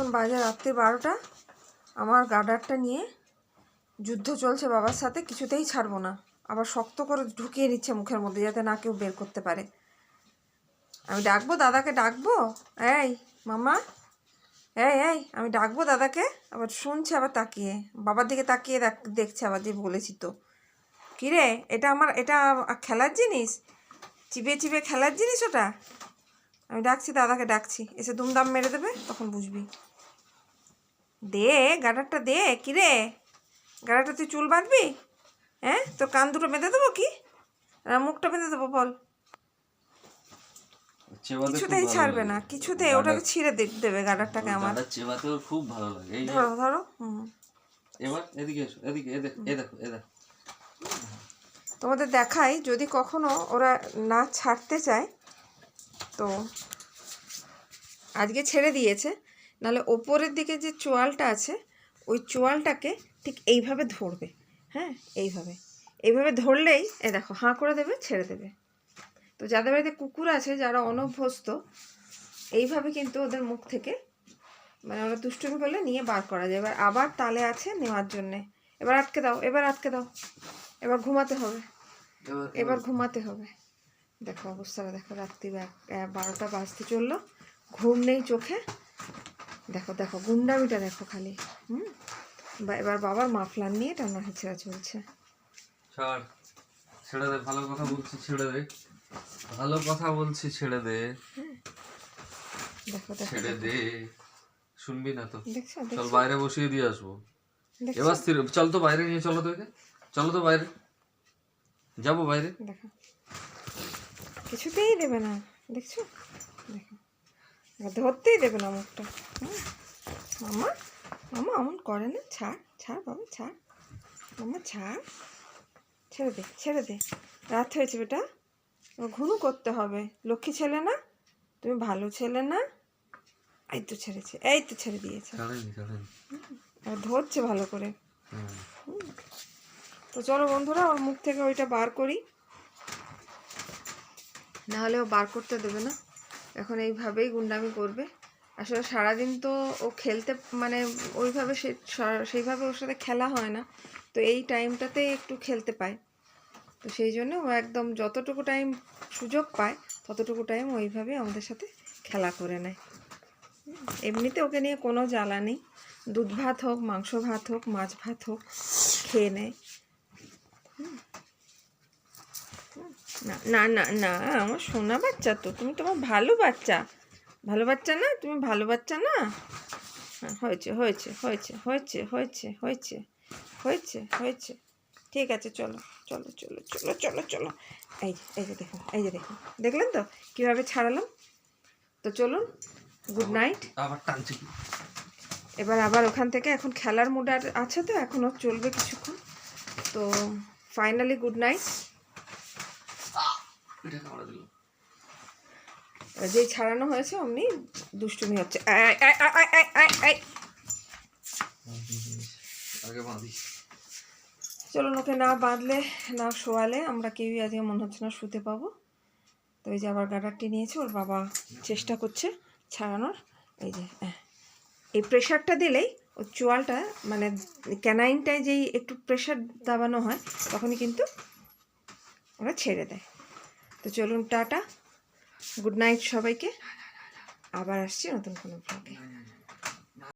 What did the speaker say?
এখন বাজে রাত্রি 12টা। আমার গার্ডারটা নিয়ে যুদ্ধ চলছে বাবার সাথে, কিছুতেই ছাড়বো না। আবার শক্ত করে ঢুকিয়ে নিচ্ছে মুখের মধ্যে যাতে না কেউ বের করতে পারে। আমি ডাকবো দাদাকে, ডাকবো, এই মামা, এই এই আমি ডাকবো দাদাকে, আবার শুনছে, আবার তাকিয়ে বাবার দিকে তাকিয়ে দেখছে আবার, যে বলেছি তো। কিরে, এটা আমার, এটা খেলার জিনিস, চিবিয়ে চিবিয়ে খেলার জিনিস ওটা। আমি ডাকছি দাদাকে, ডাকছি, এসে দুমদাম মেরে দেবে, তখন বুঝবি। দে গাডারটা দে। কিরে গাডারটা তুই চুল বাঁধবি? হ্যাঁ, তোর কান দুটো বেঁধে দেবো কি, আর মুখটা বেঁধে দেবো বল? কিছুতেই ছাড়বে না, কিছুতেই। ওটাকে ছিঁড়ে দেবে গাডারটাকে আমার। চেবাতেও খুব ভালো লাগে। এই ধরো ধরো। এবার এদিকে এসো, এদিকে, এ দেখো, এ দেখো। তোমাদের দেখাই, যদি কখনো ওরা না ছাড়তে চায় তো আজকে ছেড়ে দিয়েছে, নাহলে ওপরের দিকে যে চোয়ালটা আছে ওই চোয়ালটাকে ঠিক এইভাবে ধরবে। হ্যাঁ, এইভাবে এইভাবে ধরলেই এ দেখো হাঁ করে দেবে, ছেড়ে দেবে। তো যাদের বাড়িতে কুকুর আছে, যারা অনভ্যস্ত, এইভাবে কিন্তু ওদের মুখ থেকে, মানে ওরা দুষ্টুমি করলে নিয়ে বার করা যায়। এবার আবার তালে আছে নেওয়ার জন্যে। এবার আটকে দাও, এবার আটকে দাও, এবার ঘুমাতে হবে, এবার ঘুমাতে হবে। দেখো অবস্থাটা দেখো, রাত্রি 12টা বাজতে চললো, ঘুম নেই চোখে। দেখো দেখো গুন্ডামিটা দেখো খালি। এবার বাবার মাফলার নিয়ে টানা হেঁচড়া চলছে। ছেড়ে দে, ভালো কথা বলছি, ছেড়ে দে, ভালো কথা বলছি, ছেড়ে দে। দেখো দেখো, ছেড়ে দে, শুনবি না তো? দেখছো? চল বাইরে বসিয়ে দিয়ে আসবো। এবার স্থির, চল তো বাইরে নিয়ে চলো তো, একে চলো তো বাইরে, যাবো বাইরে। দেখো কিছুতেই দেবে না, দেখছো? দেখো ধরতেই দেবে না মুখটা। মামা মামা অমন করে না, ছাড় ছাড় বাবা, ছাড় মামা, ছাড়, ছেড়ে দে, ছেড়ে দে। রাত হয়েছে বেটা, ঘুনু করতে হবে। লক্ষ্মী ছেলে না তুমি, ভালো ছেলে না। এই তো ছেড়েছে, এই তো ছেড়ে দিয়েছে, আর ধরছে ভালো করে। তো চলো বন্ধুরা, ওর মুখ থেকে ওইটা বার করি, নাহলে ও বার করতে দেবে না। এখন এইভাবেই গুন্ডামি করবে। আসলে সারাদিন তো ও খেলতে, মানে ওইভাবে সেইভাবে ওর সাথে খেলা হয় না, তো এই টাইমটাতেই একটু খেলতে পায়। তো সেই জন্য ও একদম যতটুকু টাইম সুযোগ পায় ততটুকু টাইম ওইভাবে আমাদের সাথে খেলা করে নেয়। এমনিতে ওকে নিয়ে কোনো জ্বালা নেই, দুধ ভাত হোক, মাংস ভাত হোক, মাছ ভাত হোক, খেয়ে নেয়। না না না না, আমার সোনা বাচ্চা তো তুমি, তোমার ভালো বাচ্চা, ভালো বাচ্চা না তুমি, ভালো বাচ্চা না। হ্যাঁ, হয়েছে হয়েছে হয়েছে হয়েছে হয়েছে হয়েছে হয়েছে হয়েছে, ঠিক আছে, চলো চলো চলো চলো চলো চলো। এই যে দেখুন, এই যে দেখুন, দেখলেন তো কীভাবে ছাড়ালাম। তো চলুন, গুড নাইট। এবার আবার ওখান থেকে, এখন খেলার মুড আছে তো, এখনও চলবে কিছুক্ষণ। তো ফাইনালি গুড নাইট। যেই ছাড়ানো হয়েছে অমনি দুষ্টুমি হচ্ছে। চলুন, ওকে না বাঁধলে, না শোয়ালে আমরা কেউই আজকে মনে হচ্ছে না শুতে পাবো। তো এই যে আবার গাডারটি নিয়েছে, ওর বাবা চেষ্টা করছে ছাড়ানোর। এই যে এই প্রেশারটা দিলেই ওর চোয়ালটা, মানে ক্যানাইনটায় যেই একটু প্রেশার দাবানো হয় তখনই কিন্তু ওরা ছেড়ে দেয়। তো চলুন, টাটা, গুড নাইট সবাইকে। আবার আসছি নতুন কোনো ব্লগে।